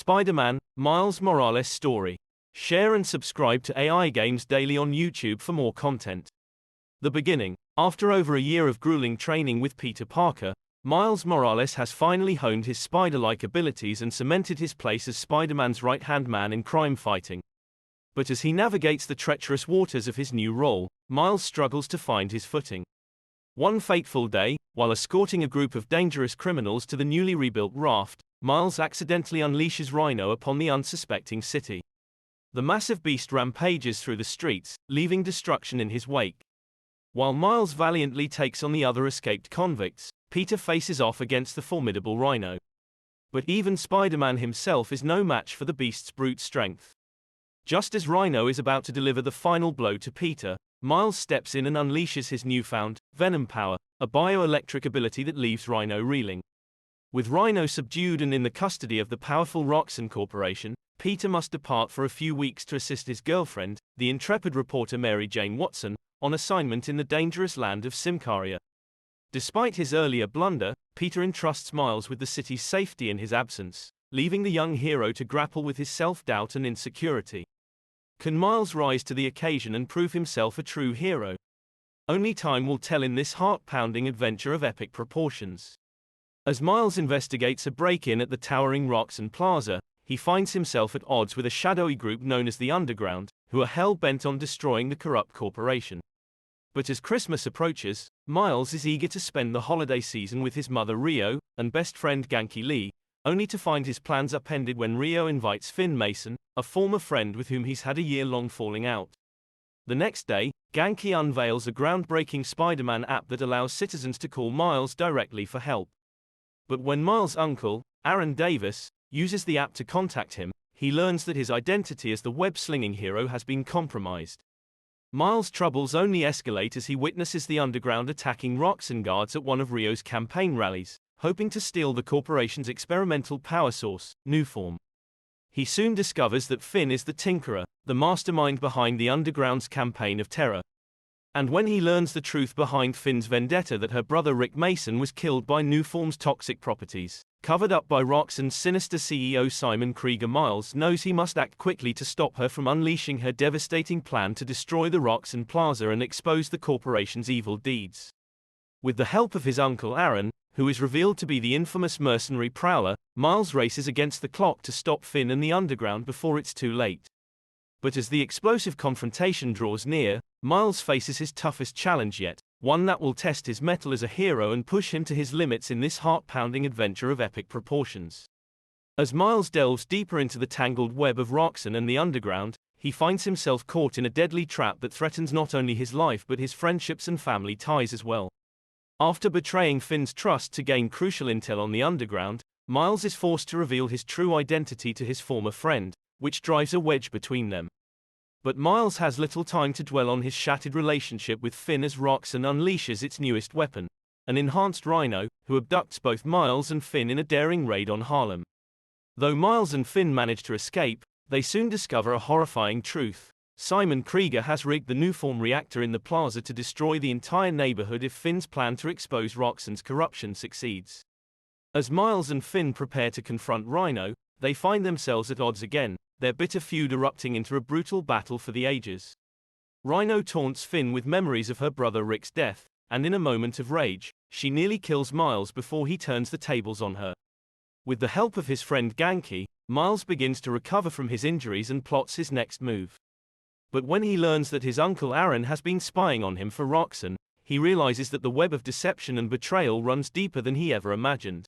Spider-Man, Miles Morales story. Share and subscribe to AI Games Daily on YouTube for more content. The beginning. After over a year of grueling training with Peter Parker, Miles Morales has finally honed his spider-like abilities and cemented his place as Spider-Man's right-hand man in crime fighting. But as he navigates the treacherous waters of his new role, Miles struggles to find his footing. One fateful day, while escorting a group of dangerous criminals to the newly rebuilt raft, Miles accidentally unleashes Rhino upon the unsuspecting city. The massive beast rampages through the streets, leaving destruction in his wake. While Miles valiantly takes on the other escaped convicts, Peter faces off against the formidable Rhino. But even Spider-Man himself is no match for the beast's brute strength. Just as Rhino is about to deliver the final blow to Peter, Miles steps in and unleashes his newfound Venom power, a bioelectric ability that leaves Rhino reeling. With Rhino subdued and in the custody of the powerful Roxxon Corporation, Peter must depart for a few weeks to assist his girlfriend, the intrepid reporter Mary Jane Watson, on assignment in the dangerous land of Symkaria. Despite his earlier blunder, Peter entrusts Miles with the city's safety in his absence, leaving the young hero to grapple with his self-doubt and insecurity. Can Miles rise to the occasion and prove himself a true hero? Only time will tell in this heart-pounding adventure of epic proportions. As Miles investigates a break-in at the towering Roxxon Plaza, he finds himself at odds with a shadowy group known as the Underground, who are hell-bent on destroying the corrupt corporation. But as Christmas approaches, Miles is eager to spend the holiday season with his mother Rio, and best friend Ganke Lee, only to find his plans upended when Rio invites Finn Mason, a former friend with whom he's had a year-long falling out. The next day, Ganke unveils a groundbreaking Spider-Man app that allows citizens to call Miles directly for help. But when Miles' uncle, Aaron Davis, uses the app to contact him, he learns that his identity as the web-slinging hero has been compromised. Miles' troubles only escalate as he witnesses the Underground attacking Roxxon guards at one of Rio's campaign rallies, hoping to steal the corporation's experimental power source, Nuform. He soon discovers that Finn is the Tinkerer, the mastermind behind the Underground's campaign of terror. And when he learns the truth behind Finn's vendetta that her brother Rick Mason was killed by Nuform's toxic properties, covered up by Roxxon's sinister CEO Simon Krieger, Miles knows he must act quickly to stop her from unleashing her devastating plan to destroy the Roxxon Plaza and expose the corporation's evil deeds. With the help of his uncle Aaron, who is revealed to be the infamous mercenary Prowler, Miles races against the clock to stop Finn and the Underground before it's too late. But as the explosive confrontation draws near, Miles faces his toughest challenge yet, one that will test his mettle as a hero and push him to his limits in this heart-pounding adventure of epic proportions. As Miles delves deeper into the tangled web of Roxxon and the Underground, he finds himself caught in a deadly trap that threatens not only his life but his friendships and family ties as well. After betraying Finn's trust to gain crucial intel on the Underground, Miles is forced to reveal his true identity to his former friend, which drives a wedge between them. But Miles has little time to dwell on his shattered relationship with Finn as Roxxon unleashes its newest weapon, an enhanced Rhino, who abducts both Miles and Finn in a daring raid on Harlem. Though Miles and Finn manage to escape, they soon discover a horrifying truth. Simon Krieger has rigged the Nuform reactor in the plaza to destroy the entire neighborhood if Finn's plan to expose Roxxon's corruption succeeds. As Miles and Finn prepare to confront Rhino, they find themselves at odds again, their bitter feud erupting into a brutal battle for the ages. Rhino taunts Finn with memories of her brother Rick's death, and in a moment of rage, she nearly kills Miles before he turns the tables on her. With the help of his friend Ganke, Miles begins to recover from his injuries and plots his next move. But when he learns that his uncle Aaron has been spying on him for Roxxon, he realizes that the web of deception and betrayal runs deeper than he ever imagined.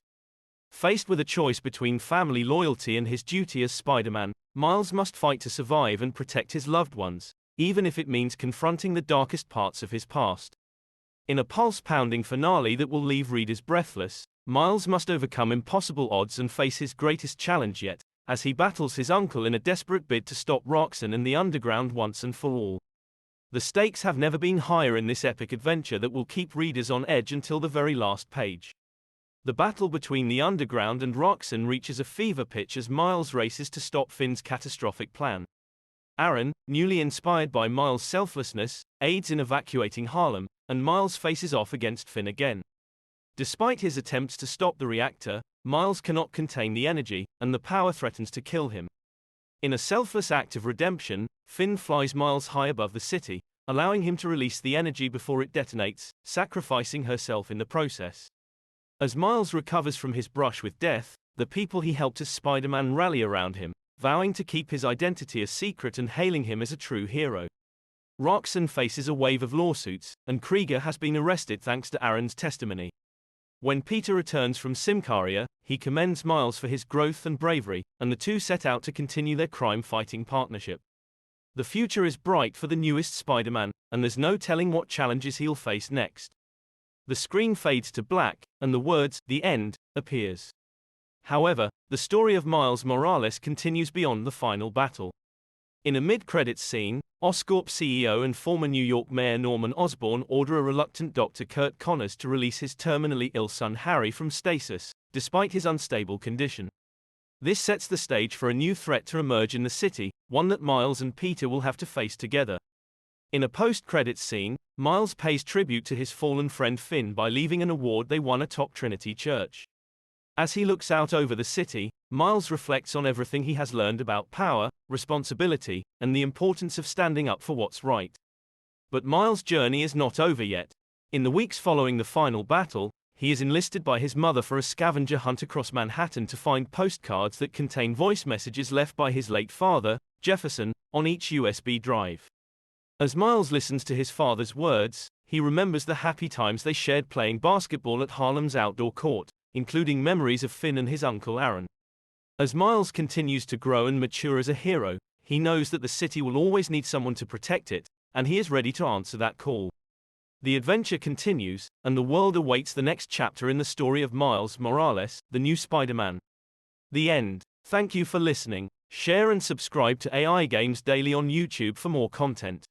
Faced with a choice between family loyalty and his duty as Spider-Man, Miles must fight to survive and protect his loved ones, even if it means confronting the darkest parts of his past. In a pulse-pounding finale that will leave readers breathless, Miles must overcome impossible odds and face his greatest challenge yet, as he battles his uncle in a desperate bid to stop Roxxon and the Underground once and for all. The stakes have never been higher in this epic adventure that will keep readers on edge until the very last page. The battle between the Underground and Roxxon reaches a fever pitch as Miles races to stop Finn's catastrophic plan. Aaron, newly inspired by Miles' selflessness, aids in evacuating Harlem, and Miles faces off against Finn again. Despite his attempts to stop the reactor, Miles cannot contain the energy, and the power threatens to kill him. In a selfless act of redemption, Finn flies Miles high above the city, allowing him to release the energy before it detonates, sacrificing herself in the process. As Miles recovers from his brush with death, the people he helped as Spider-Man rally around him, vowing to keep his identity a secret and hailing him as a true hero. Roxxon faces a wave of lawsuits, and Krieger has been arrested thanks to Aaron's testimony. When Peter returns from Symkaria, he commends Miles for his growth and bravery, and the two set out to continue their crime-fighting partnership. The future is bright for the newest Spider-Man, and there's no telling what challenges he'll face next. The screen fades to black, and the words, "The End," appears. However, the story of Miles Morales continues beyond the final battle. In a mid-credits scene, Oscorp CEO and former New York Mayor Norman Osborn order a reluctant Dr. Curt Connors to release his terminally ill son Harry from stasis, despite his unstable condition. This sets the stage for a new threat to emerge in the city, one that Miles and Peter will have to face together. In a post-credits scene, Miles pays tribute to his fallen friend Finn by leaving an award they won atop Trinity Church. As he looks out over the city, Miles reflects on everything he has learned about power, responsibility, and the importance of standing up for what's right. But Miles' journey is not over yet. In the weeks following the final battle, he is enlisted by his mother for a scavenger hunt across Manhattan to find postcards that contain voice messages left by his late father, Jefferson, on each USB drive. As Miles listens to his father's words, he remembers the happy times they shared playing basketball at Harlem's outdoor court, including memories of Finn and his uncle Aaron. As Miles continues to grow and mature as a hero, he knows that the city will always need someone to protect it, and he is ready to answer that call. The adventure continues, and the world awaits the next chapter in the story of Miles Morales, the new Spider-Man. The End. Thank you for listening. Share and subscribe to AI Games Daily on YouTube for more content.